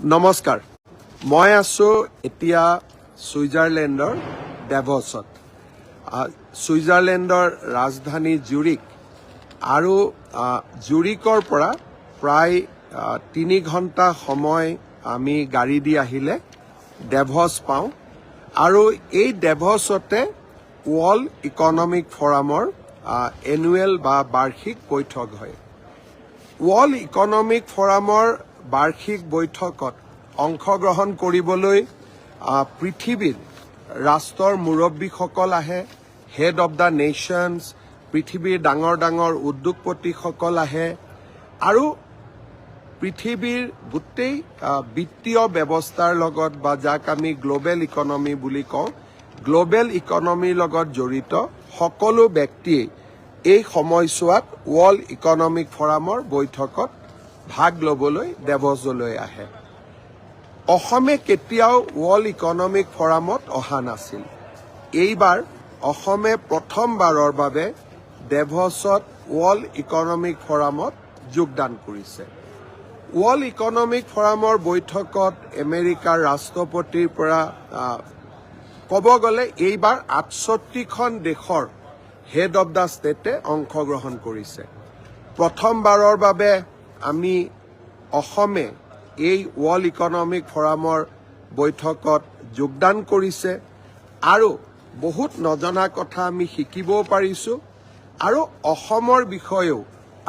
নমস্কাৰ মই আছো এতিয়া ছুইজাৰলেণ্ডৰ ডেভছত ছুইজাৰলেণ্ডৰ ৰাজধানী জুৰিক আৰু জুৰিকৰ পৰা প্ৰায় 3 ঘণ্টা সময় আমি গাড়ী দি আহিলে ডেভছ পাওঁ আৰু এই ডেভছতে ৱৰ্ল্ড ইকনমিক ফৰামৰ এনুৱেল বা বাৰ্ষিক বৈঠক হয় ৱৰ্ল্ড ইকনমিক ফৰামৰ বাৰ্ষিক বৈঠকত অংশগ্ৰহণ কৰিবলৈ পৃথিৱীৰ ৰাষ্ট্ৰৰ মুৰব্বীসকল আহে হেড অফ দ্য নেশ্যনছ পৃথিৱীৰ ডাঙৰ উদ্যোগপতিসকল আহে আৰু পৃথিৱীৰ গোটেই বিত্তীয় ব্যৱস্থাৰ লগত বা যাক আমি গ্লোবেল ইকনমি বুলি কওঁ গ্লোবেল ইকনমিৰ লগত জড়িত সকলো ব্যক্তিয়ে এই সময়ছোৱাত ৱৰ্ল্ড ইকনমিক ফৰামৰ বৈঠকত ভাগ ল'বলৈ ডেভছলৈ আহে অসমে কেতিয়াও ৱৰ্ল্ড ইকনমিক ফৰামত অহা নাছিল এইবাৰ অসমে প্ৰথমবাৰৰ বাবে ডেভছত ৱৰ্ল্ড ইকনমিক ফৰামত যোগদান কৰিছে ৱৰ্ল্ড ইকনমিক ফৰামৰ বৈঠকত আমেৰিকাৰ ৰাষ্ট্ৰপতিৰ পৰা ক'ব গ'লে এইবাৰ ৬৮খন দেশৰ হেড অফ দ্য ষ্টেটে অংশগ্ৰহণ কৰিছে প্ৰথমবাৰৰ বাবে আমি অসমে এই ৱৰ্ল্ড ইকনমিক ফৰামৰ বৈঠকত যোগদান কৰিছে আৰু বহুত নজনা কথা আমি শিকিবও পাৰিছোঁ আৰু অসমৰ বিষয়েও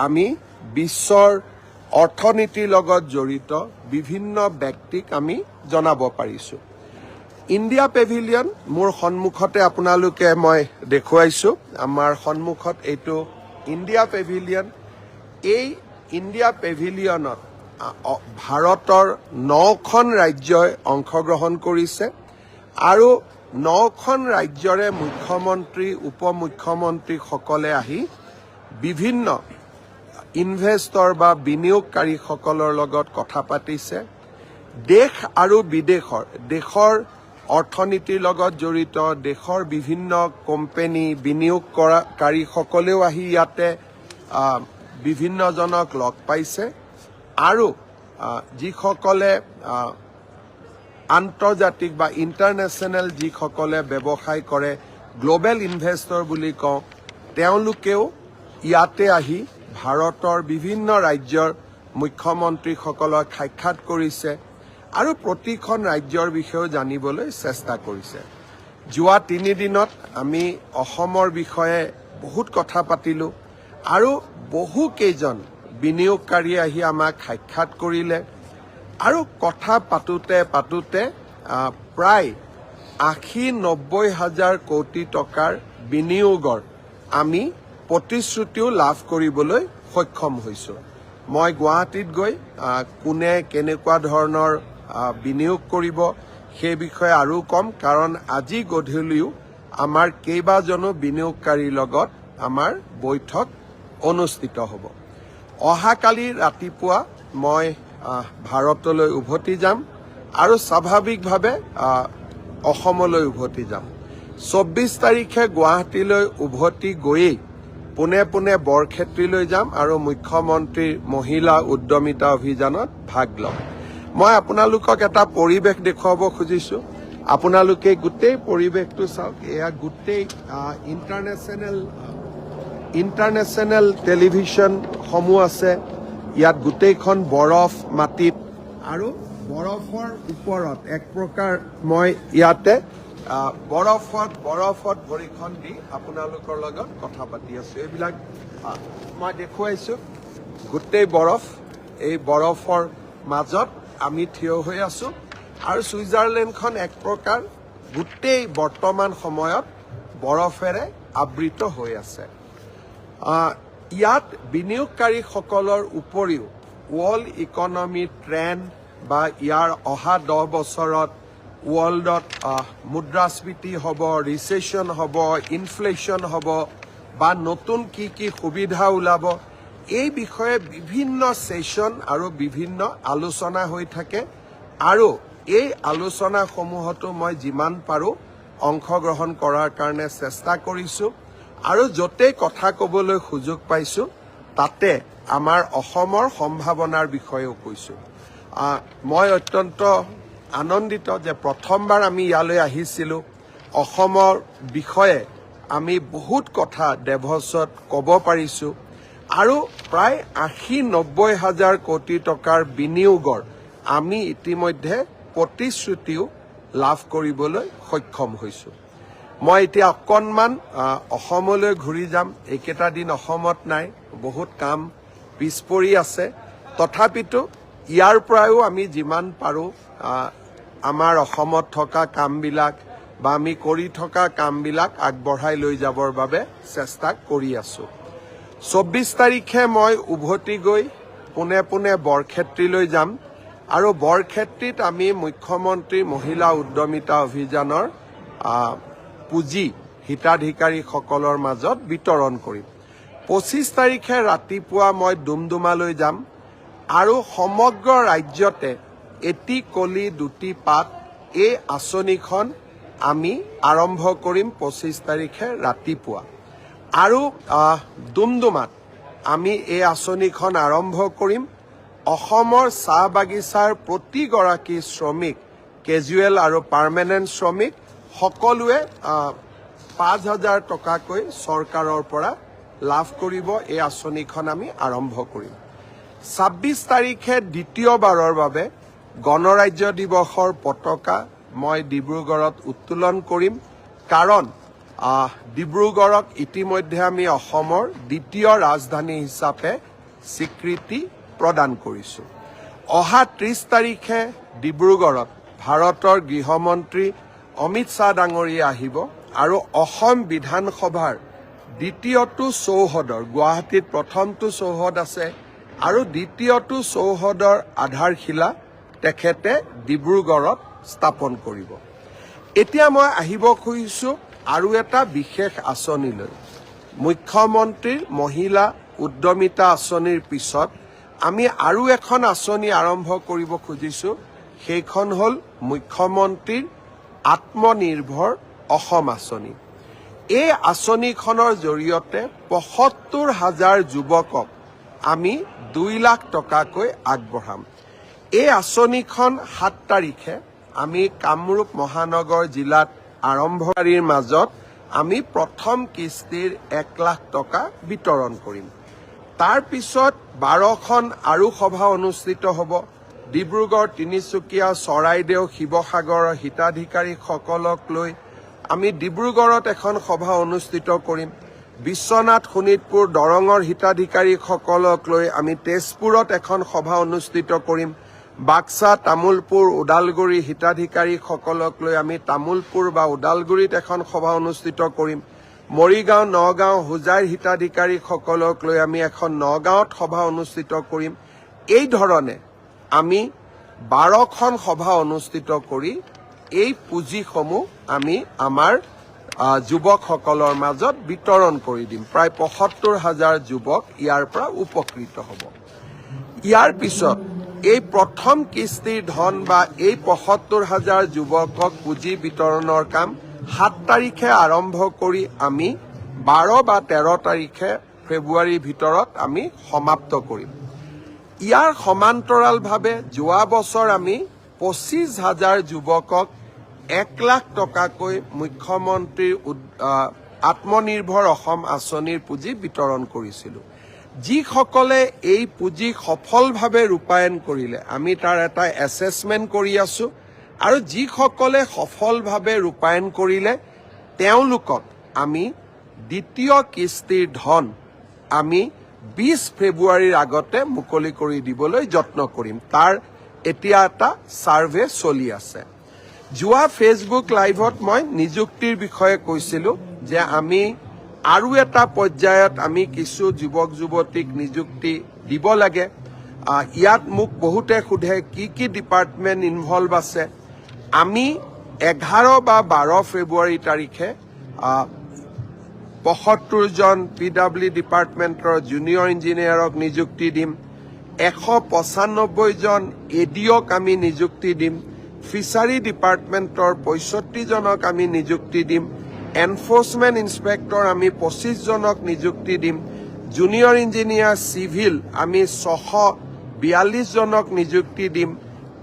আমি বিশ্বৰ অৰ্থনীতিৰ লগত জড়িত বিভিন্ন ব্যক্তিক আমি জনাব পাৰিছোঁ ইণ্ডিয়া পেভিলিয়ন মোৰ সন্মুখতে আপোনালোকে মই দেখুৱাইছোঁ আমাৰ সন্মুখত এইটো ইণ্ডিয়া পেভিলিয়ন এই ইণ্ডিয়া পেভিলিয়নত ভাৰতৰ 9খন ৰাজ্যই অংশগ্ৰহণ কৰিছে আৰু 9খন ৰাজ্যৰে মুখ্যমন্ত্ৰী উপমুখ্যমন্ত্ৰীসকলে আহি বিভিন্ন ইনভেষ্টৰ বা বিনিয়োগকাৰীসকলৰ লগত কথা পাতিছে দেশ আৰু দেশৰ অৰ্থনীতিৰ লগত জড়িত দেশৰ বিভিন্ন কোম্পানী বিনিয়োগকাৰীসকলেও আহি ইয়াতে বিভিন্নজনক লগ পাইছে আৰু যিসকলে আন্তৰ্জাতিক বা ইণ্টাৰনেশ্যনেল যিসকলে ব্যৱসায় কৰে গ্লোবেল ইনভেষ্টৰ বুলি কওঁ তেওঁলোকেও ইয়াতে আহি ভাৰতৰ বিভিন্ন ৰাজ্যৰ মুখ্যমন্ত্ৰীসকলক সাক্ষাৎ কৰিছে আৰু প্ৰতিখন ৰাজ্যৰ বিষয়েও জানিবলৈ চেষ্টা কৰিছে যোৱা 3 দিনত আমি অসমৰ বিষয়ে বহুত কথা পাতিলোঁ আৰু বহু কেইজন বিনিয়োগকাৰীয়ে আহি আমাক সাক্ষাৎ কৰিলে আৰু কথা পাতোতে প্ৰায় ৮০-৯০ হাজাৰ কোটি টকাৰ বিনিয়োগৰ আমি প্ৰতিশ্ৰুতিও লাভ কৰিবলৈ সক্ষম হৈছোঁ মই গুৱাহাটীত গৈ কোনে কেনেকুৱা ধৰণৰ বিনিয়োগ কৰিব সেই বিষয়ে আৰু কম কাৰণ আজি গধূলিও আমাৰ কেইবাজনো বিনিয়োগকাৰীৰ লগত আমাৰ বৈঠক অনুষ্ঠিত হ'ব অহাকালি ৰাতিপুৱা মই ভাৰতলৈ উভতি যাম আৰু স্বাভাৱিকভাৱে অসমলৈ উভতি যাম ২৪ তাৰিখে গুৱাহাটীলৈ উভতি গৈয়ে পোনে বৰক্ষেত্ৰীলৈ যাম আৰু মুখ্যমন্ত্ৰীৰ মহিলা উদ্যমিতা অভিযানত ভাগ ল'ম মই আপোনালোকক এটা পৰিৱেশ দেখুৱাব খুজিছোঁ আপোনালোকে গোটেই পৰিৱেশটো চাওক এয়া গোটেই ইণ্টাৰনেশ্যনেল টেলিভিশ্যনসমূহ আছে ইয়াত গোটেইখন বৰফ মাটিত আৰু বৰফৰ ওপৰত এক প্ৰকাৰ মই ইয়াতে বৰফত ভৰিখন দি আপোনালোকৰ লগত কথা পাতি আছোঁ এইবিলাক মই দেখুৱাইছোঁ গোটেই বৰফ এই বৰফৰ মাজত আমি থিয় হৈ আছোঁ আৰু ছুইজাৰলেণ্ডখন এক প্ৰকাৰ গোটেই বৰ্তমান সময়ত বৰফেৰে আবৃত হৈ আছে ইয়াত বিনিয়োগকাৰীসকলৰ উপৰিও ৱৰ্ল্ড ইকনমি ট্ৰেণ্ড বা ইয়াৰ অহা 10 বছৰত ৱৰ্ল্ডত মুদ্ৰাস্ফীতি হ'ব ৰিচেশ্যন হ'ব ইনফ্লেশ্যন হ'ব বা নতুন কি সুবিধা ওলাব এই বিষয়ে বিভিন্ন ছেছন আৰু বিভিন্ন আলোচনা হৈ থাকে আৰু এই আলোচনাসমূহতো মই যিমান পাৰোঁ অংশগ্ৰহণ কৰাৰ কাৰণে চেষ্টা কৰিছোঁ আৰু য'তেই কথা ক'বলৈ সুযোগ পাইছোঁ তাতে আমাৰ অসমৰ সম্ভাৱনাৰ বিষয়েও কৈছোঁ মই অত্যন্ত আনন্দিত যে প্ৰথমবাৰ আমি ইয়ালৈ আহিছিলোঁ অসমৰ বিষয়ে আমি বহুত কথা ডেভছত ক'ব পাৰিছোঁ আৰু প্ৰায় ৮০-৯০ হাজাৰ কোটি টকাৰ বিনিয়োগৰ আমি ইতিমধ্যে প্ৰতিশ্ৰুতিও লাভ কৰিবলৈ সক্ষম হৈছোঁ মই এতিয়া অকণমান অসমলৈ ঘূৰি যাম এইকেইটা দিন অসমত নাই বহুত কাম পিছ পৰি আছে তথাপিতো ইয়াৰ পৰাও আমি যিমান পাৰোঁ আমাৰ অসমত থকা কামবিলাক বা আমি কৰি থকা কামবিলাক আগবঢ়াই লৈ যাবৰ বাবে চেষ্টা কৰি আছোঁ ২৪ তাৰিখে মই উভতি গৈ পোনে পোনে বৰক্ষেত্ৰীলৈ যাম আৰু বৰক্ষেত্ৰীত আমি মুখ্যমন্ত্ৰী মহিলা উদ্যমিতা অভিযানৰ পুঁজি হিতাধিকাৰীসকলৰ মাজত বিতৰণ কৰিম ২৫ তাৰিখে ৰাতিপুৱা মই ডুমডুমালৈ যাম আৰু সমগ্ৰ ৰাজ্যতে এটি কলি দুটি পাত এই আঁচনিখন আমি আৰম্ভ কৰিম ২৫ তাৰিখে ৰাতিপুৱা আৰু ডুমডুমাত আমি এই আঁচনিখন আৰম্ভ কৰিম অসমৰ চাহ বাগিচাৰ প্ৰতিগৰাকী শ্ৰমিক কেজুৱেল আৰু পাৰ্মানেণ্ট শ্ৰমিক সকলোৱে ৫,০০০ টকাকৈ চৰকাৰৰ পৰা লাভ কৰিব এই আঁচনিখন আমি আৰম্ভ কৰিম ২৬ তাৰিখে দ্বিতীয়বাৰৰ বাবে গণৰাজ্য দিৱসৰ পতাকা মই ডিব্ৰুগড়ত উত্তোলন কৰিম কাৰণ ডিব্ৰুগড়ক ইতিমধ্যে আমি অসমৰ দ্বিতীয় ৰাজধানী হিচাপে স্বীকৃতি প্ৰদান কৰিছোঁ অহা ৩০ তাৰিখে ডিব্ৰুগড়ত ভাৰতৰ গৃহমন্ত্ৰী অমিত শ্বাহ ডাঙৰীয়া আহিব আৰু অসম বিধানসভাৰ দ্বিতীয়টো চৌহদৰ গুৱাহাটীত প্ৰথমটো চৌহদ আছে আৰু দ্বিতীয়টো চৌহদৰ আধাৰশিলা তেখেতে ডিব্ৰুগড়ত স্থাপন কৰিব এতিয়া মই আহিব খুজিছোঁ আৰু এটা বিশেষ আঁচনিলৈ মুখ্যমন্ত্ৰীৰ মহিলা উদ্যমিতা আঁচনিৰ পিছত আমি আৰু এখন আঁচনি আৰম্ভ কৰিব খুজিছোঁ সেইখন হ'ল মুখ্যমন্ত্ৰীৰ আত্মনিৰ্ভৰ অসম আঁচনি এই আঁচনিখনৰ জৰিয়তে ৭৫,০০০ যুৱকক আমি ২ লাখ টকাকৈ আগবঢ়াম এই আঁচনিখন ৭ তাৰিখে আমি কামৰূপ মহানগৰ জিলাত আৰম্ভকাৰীৰ মাজত আমি প্ৰথম কিস্তিৰ ১ লাখ টকা বিতৰণ কৰিম তাৰ পিছত ১২খন আৰু সভা অনুষ্ঠিত হ'ব ডিব্ৰুগড় তিনিচুকীয়া চৰাইদেউ শিৱসাগৰৰ হিতাধিকাৰীসকলক লৈ আমি ডিব্ৰুগড়ত এখন সভা অনুষ্ঠিত কৰিম বিশ্বনাথ শোণিতপুৰ দৰঙৰ হিতাধিকাৰীসকলক লৈ আমি তেজপুৰত এখন সভা অনুষ্ঠিত কৰিম বাক্সা তামুলপুৰ ওদালগুৰি হিতাধিকাৰীসকলক লৈ আমি তামুলপুৰ বা ওদালগুৰিত এখন সভা অনুষ্ঠিত কৰিম মৰিগাঁও নগাঁও হোজাইৰ হিতাধিকাৰীসকলক লৈ আমি এখন নগাঁৱত সভা অনুষ্ঠিত কৰিম এই ধৰণে আমি ১২খন সভা অনুষ্ঠিত কৰি এই পুঁজিসমূহ আমি আমাৰ যুৱকসকলৰ মাজত বিতৰণ কৰি দিম প্ৰায় ৭৫,০০০ যুৱক ইয়াৰ পৰা উপকৃত হ'ব ইয়াৰ পিছত এই প্ৰথম কিস্তিৰ ধন বা এই ৭৫,০০০ যুৱকক পুঁজি বিতৰণৰ কাম ৭ তাৰিখে আৰম্ভ কৰি আমি ১২ বা ১৩ তাৰিখে ফেব্ৰুৱাৰীৰ ভিতৰত আমি সমাপ্ত কৰিম ইয়াৰ সমান্তৰালভাৱে যোৱা বছৰ আমি ২৫,০০০ যুৱকক ১ লাখ টকাকৈ মুখ্যমন্ত্ৰীৰ আত্মনিৰ্ভৰ অসম আঁচনিৰ পুঁজি বিতৰণ কৰিছিলোঁ যিসকলে এই পুঁজি সফলভাৱে ৰূপায়ণ কৰিলে আমি তাৰ এটা এছেছমেণ্ট কৰি আছোঁ আৰু যিসকলে সফলভাৱে ৰূপায়ণ কৰিলে তেওঁলোকক আমি দ্বিতীয় কিস্তিৰ ধন আমি ২০ ফেব্ৰুৱাৰীৰ আগতে মুকলি কৰি দিবলৈ যত্ন কৰিম তাৰ এতিয়া এটা ছাৰ্ভে চলি আছে যোৱা ফেচবুক লাইভত মই নিযুক্তিৰ বিষয়ে কৈছিলোঁ যে আমি আৰু এটা পৰ্যায়ত আমি কিছু যুৱক যুৱতীক নিযুক্তি দিব লাগে ইয়াত মোক বহুতে সোধে কি ডিপাৰ্টমেণ্ট ইনভলভ আছে আমি 11 বা 12 ফেব্ৰুৱাৰী তাৰিখে ৭৫জন PW ডিপাৰ্টমেণ্টৰ জুনিয়ৰ ইঞ্জিনিয়াৰক নিযুক্তি দিম ১৯৫ জন ADOক আমি নিযুক্তি দিম ফিচাৰী ডিপাৰ্টমেণ্টৰ ৬৫ জনক আমি নিযুক্তি দিম এনফোৰ্সমেন্ট ইন্সপেক্টৰ আমি ২৫ জনক নিযুক্তি দিম জুনিয়ৰ ইঞ্জিনিয়াৰ সিভিল আমি 42 জনক নিযুক্তি দিম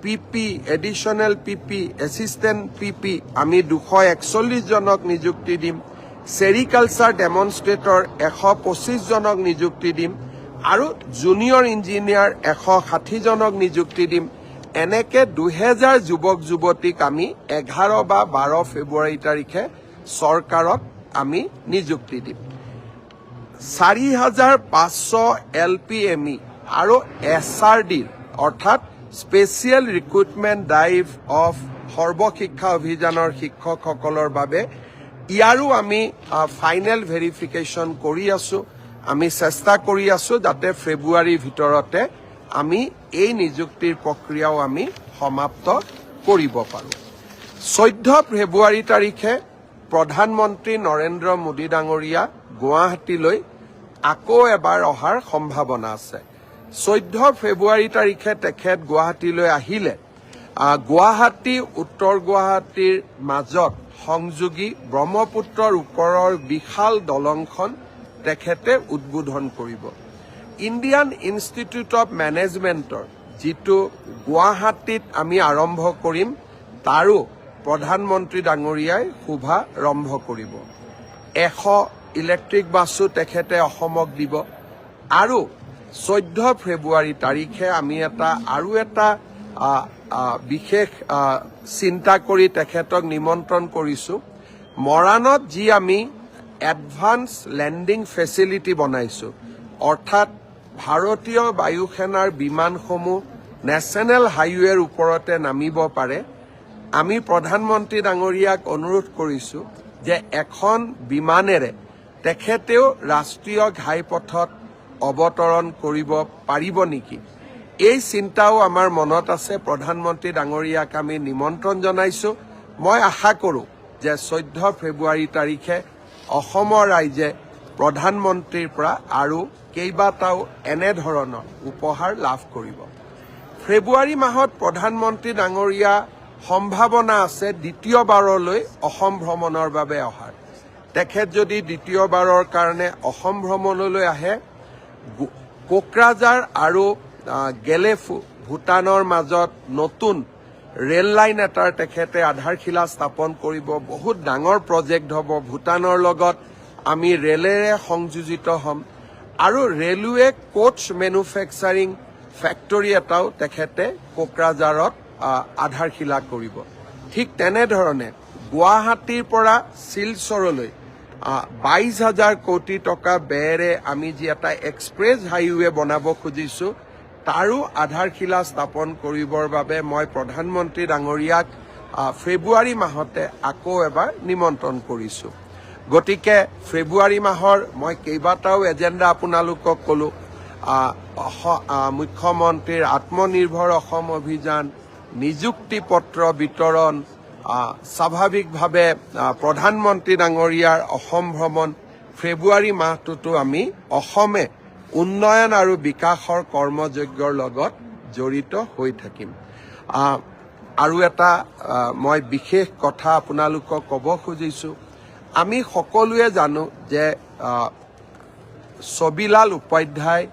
পিপি এডিশনেল পিপি এসিস্টেন্ট পিপি আমি 241 জনক নিযুক্তি দিম সেৰিকালচাৰ ডেমনষ্ট্ৰেটৰ 125 জনক নিযুক্তি দিম আৰু জুনিয়ৰ ইঞ্জিনিয়াৰ 160 জনক নিযুক্তি দিম এনেকে 2000 যুৱক যুৱতীক আমি 11 বা 12 ফেব্ৰুৱাৰী তাৰিখে চৰকাৰত আমি নিযুক্তি দিম 4500 LPME আৰু SRD অৰ্থাৎ স্পেচিয়েল ৰিক্ৰুটমেণ্ট ড্ৰাইভ অফ সৰ্বশিক্ষা অভিযানৰ শিক্ষকসকলৰ বাবে ইয়াৰো আমি ফাইনেল ভেৰিফিকেশ্যন কৰি আছো আমি চেষ্টা কৰি আছো যাতে ফেব্ৰুৱাৰীৰ ভিতৰতে আমি এই নিযুক্তিৰ প্ৰক্ৰিয়াও আমি সমাপ্ত কৰিব পাৰো 14 ফেব্ৰুৱাৰী তাৰিখে প্ৰধানমন্ত্ৰী নৰেন্দ্ৰ মোদী ডাঙৰীয়া গুৱাহাটীলৈ আকৌ এবাৰ অহাৰ সম্ভাৱনা আছে 14 ফেব্ৰুৱাৰী তাৰিখে তেখেত গুৱাহাটীলৈ আহিলে গুৱাহাটী উত্তৰ গুৱাহাটীৰ মাজত সংযোগী ব্ৰহ্মপুত্ৰৰ ওপৰৰ বিশাল দলংখন তেখেতে উদ্বোধন কৰিব ইণ্ডিয়ান ইনষ্টিটিউট অফ মেনেজমেণ্টৰ যিটো গুৱাহাটীত আমি আৰম্ভ কৰিম তাৰো প্ৰধানমন্ত্ৰী ডাঙৰীয়াই শুভাৰম্ভ কৰিব 100 ইলেক্ট্ৰিক বাছো তেখেতে অসমক দিব আৰু 14 ফেব্ৰুৱাৰী তাৰিখে আমি আৰু এটা বিশেষ চিন্তা কৰি তেখেতক নিমন্ত্ৰণ কৰিছো মৰাণত যি আমি এডভান্স লেণ্ডিং ফেচিলিটি বনাইছো অৰ্থাৎ ভাৰতীয় বায়ুসেনাৰ বিমানসমূহ নেশ্যনেল হাইৱেৰ ওপৰতে নামিব পাৰে আমি প্ৰধানমন্ত্ৰী ডাঙৰীয়াক অনুৰোধ কৰিছো যে এখন বিমানেৰে তেখেতেও ৰাষ্ট্ৰীয় ঘাইপথত অৱতৰণ কৰিব পাৰিব নেকি এই চিন্তাও আমাৰ মনত আছে প্ৰধানমন্ত্ৰী ডাঙৰীয়াক আমি নিমন্ত্ৰণ জনাইছো মই আশা কৰো যে 14 ফেব্ৰুৱাৰী তাৰিখে অসমৰ ৰাইজে প্ৰধানমন্ত্ৰীৰ পৰা আৰু কেইবাটাও এনে ধৰণৰ উপহাৰ লাভ কৰিব ফেব্ৰুৱাৰী মাহত প্ৰধানমন্ত্ৰী ডাঙৰীয়া সম্ভাৱনা আছে দ্বিতীয়বাৰলৈ অসম ভ্ৰমণৰ বাবে অহাৰ তেখেত যদি দ্বিতীয়বাৰৰ কাৰণে অসম ভ্ৰমণলৈ আহে কোকৰাঝাৰ আৰু গেলেফু ভূটানৰ মাজত নতুন ৰেল লাইন এটাৰ তেখেতে আধাৰশিলা স্থাপন কৰিব বহুত ডাঙৰ প্ৰজেক্ট হ'ব ভূটানৰ লগত আমি ৰেলেৰে সংযোজিত হ'ম আৰু ৰেলৱে কোচ মেনুফেকচাৰিং ফেক্টৰী এটাও তেখেতে কোকৰাঝাৰত আধাৰশিলা কৰিব ঠিক তেনেধৰণে গুৱাহাটীৰ পৰা শিলচৰলৈ 22,000 কোটি টকা ব্যয়েৰে আমি যি এটা এক্সপ্ৰেছ হাইৱে বনাব খুজিছো তাৰো আধাৰশিলা স্থাপন কৰিবৰ বাবে মই প্ৰধানমন্ত্ৰী ডাঙৰীয়াক ফেব্ৰুৱাৰী মাহতে আকৌ এবাৰ নিমন্ত্ৰণ কৰিছো গতিকে ফেব্ৰুৱাৰী মাহৰ মই কেইবাটাও এজেণ্ডা আপোনালোকক ক'লো মুখ্যমন্ত্ৰীৰ আত্মনিৰ্ভৰ অসম অভিযান নিযুক্তি পত্ৰ বিতৰণ স্বাভাৱিকভাৱে প্ৰধানমন্ত্ৰী ডাঙৰীয়াৰ অসম ভ্ৰমণ ফেব্ৰুৱাৰী মাহটোতো আমি অসমে উন্নয়ন আৰু বিকাশৰ কৰ্মযজ্ঞৰ লগত জড়িত হৈ থাকিম আৰু এটা মই বিশেষ কথা আপোনালোকক ক'ব খুজিছো আমি সকলোৱে জানো যে ছবিলাল উপাধ্যায়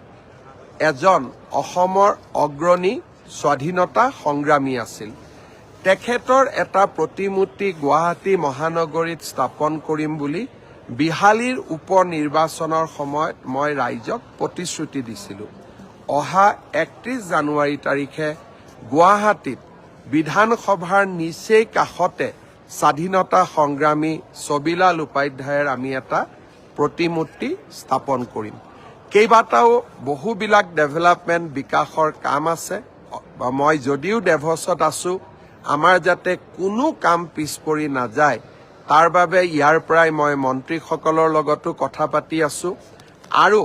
এজন অসমৰ অগ্ৰণী স্বাধীনতা সংগ্ৰামী আছিল তেখেতৰ এটা প্ৰতিমূৰ্তি গুৱাহাটী মহানগৰীত স্থাপন কৰিম বুলি বিহালীৰ উপ নিৰ্বাচনৰ সময়ত মই ৰাইজক প্ৰতিশ্ৰুতি দিছিলো অহা 31 জানুৱাৰী তাৰিখে গুৱাহাটীত বিধানসভাৰ নিচেই কাষতে স্বাধীনতা সংগ্ৰামী ছবিলাল উপাধ্যায়ৰ আমি এটা প্ৰতিমূৰ্তি স্থাপন কৰিম কেইবাটাও বহুবিলাক ডেভেলপমেণ্ট বিকাশৰ কাম আছে মই যদিও ডেভছত আছো আমাৰ যাতে কোনো কাম পিছ পৰি নাযায় তাৰ বাবে ইয়াৰ পৰাই মই মন্ত্ৰীসকলৰ লগতো কথা পাতি আছো আৰু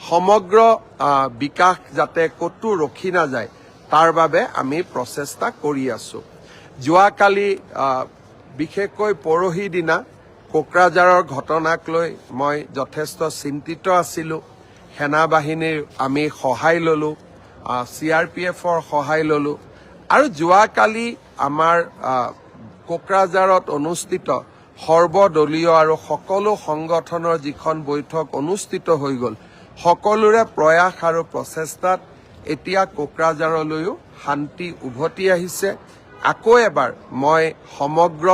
সমগ্ৰ বিকাশ যাতে কতো ৰখি নাযায় তাৰ বাবে আমি প্ৰচেষ্টা কৰি আছো যোৱাকালি বিশেষকৈ পৰহি দিনা কোকৰাঝাৰৰ ঘটনাক লৈ মই যথেষ্ট চিন্তিত আছিলো সেনা বাহিনীৰ আমি সহায় ললো CRPFৰ সহায় ললো আৰু যোৱাকালি আমাৰ কোকৰাঝাৰত অনুষ্ঠিত সৰ্বদলীয় আৰু সকলো সংগঠনৰ যিখন বৈঠক অনুষ্ঠিত হৈ গ'ল সকলোৰে প্ৰয়াস আৰু প্ৰচেষ্টাত এতিয়া কোকৰাঝাৰলৈও শান্তি উভতি আহিছে। আকৌ এবাৰ মই সমগ্ৰ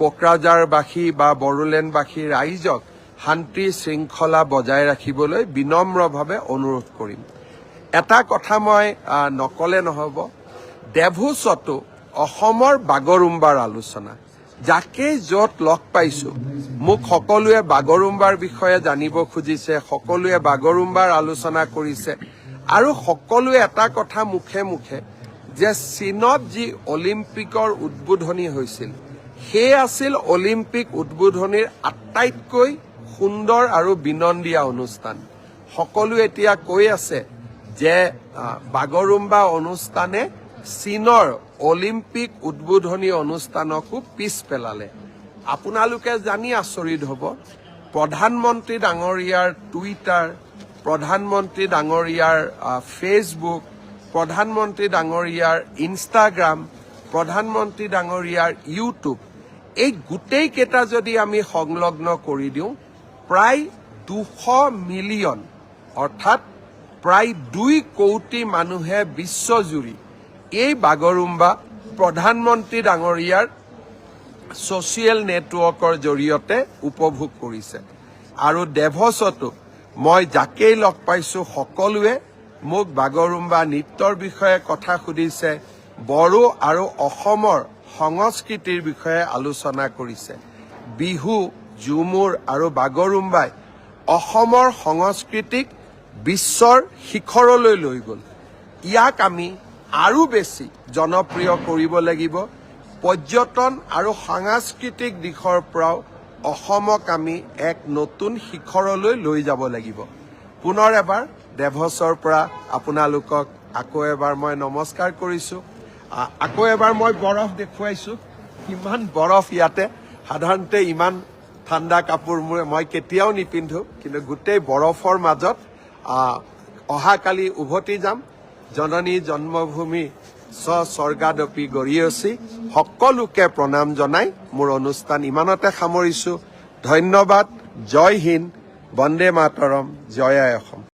কোকৰাঝাৰবাসী বা বড়োলেণ্ডবাসী ৰাইজক শান্তি শৃংখলা বজাই ৰাখিবলৈ বিনম্ৰভাৱে অনুৰোধ কৰিম। এটা কথা মই নকলে নহ'ব, ডেভোছতো অসমৰ বাগৰুম্বাৰ আলোচনা, যাকেই য'ত লগ পাইছো মোক সকলোৱে বাগৰুম্বাৰ বিষয়ে জানিব খুজিছে, সকলোৱে বাগৰুম্বাৰ আলোচনা কৰিছে আৰু সকলোৱে এটা কথা মুখে মুখে যে চীনত যি অলিম্পিকৰ উদ্বোধনী হৈছিল সেই আছিল অলিম্পিক উদ্বোধনীৰ আটাইতকৈ সুন্দৰ আৰু বিনন্দীয়া অনুষ্ঠান। সকলোৱে এতিয়া কৈ আছে যে বাগৰুম্বা অনুষ্ঠানে চীনৰ অলিম্পিক উদ্বোধনী অনুষ্ঠানকো পিছ পেলালে। আপোনালোকে জানি আচৰিত হ'ব, প্ৰধানমন্ত্ৰী ডাঙৰীয়াৰ টুইটাৰ, প্ৰধানমন্ত্ৰী ডাঙৰীয়াৰ ফেচবুক, প্ৰধানমন্ত্ৰী ডাঙৰীয়াৰ ইনষ্টাগ্ৰাম, প্ৰধানমন্ত্ৰী ডাঙৰীয়াৰ ইউটিউব, এই গোটেইকেইটা যদি আমি সংলগ্ন কৰি দিওঁ প্ৰায় 200 মিলিয়ন অৰ্থাৎ প্ৰায় 2 কোটি মানুহে বিশ্বজুৰি এই বাগৰুম্বা প্ৰধানমন্ত্ৰী ডাঙৰীয়াৰ ছ'চিয়েল নেটৱৰ্কৰ জৰিয়তে উপভোগ কৰিছে। আৰু ডেভছতো মই যাকেই লগ পাইছো সকলোৱে মোক বাগৰুম্বা নৃত্যৰ বিষয়ে কথা সুধিছে, বড়ো আৰু অসমৰ সংস্কৃতিৰ বিষয়ে আলোচনা কৰিছে। বিহু, ঝুমুৰ আৰু বাগৰুম্বাই অসমৰ সংস্কৃতিক বিশ্বৰ শিখৰলৈ লৈ গ'ল। ইয়াক আমি আৰু বেছি জনপ্ৰিয় কৰিব লাগিব। পৰ্যটন আৰু সাংস্কৃতিক দিশৰ পৰাও অসমক আমি এক নতুন শিখৰলৈ লৈ যাব লাগিব। পুনৰ এবাৰ ডেভছৰ পৰা আপোনালোকক আকৌ এবাৰ মই নমস্কাৰ কৰিছোঁ। আকৌ এবাৰ মই বৰফ দেখুৱাইছোঁ, ইমান বৰফ ইয়াতে। সাধাৰণতে ইমান ঠাণ্ডা কাপোৰ মই কেতিয়াও নিপিন্ধো, কিন্তু গোটেই বৰফৰ মাজত অহাকালি উভতি যাম। জননী জন্মভূমি স্বৰ্গাদপি গৰীয়সী। সকলোকে প্ৰণাম জনাই মোৰ অনুষ্ঠান ইমানতে সামৰিছোঁ। ধন্যবাদ। জয় হিন্দ, বন্দে মাতৰম, জয় আই অসম।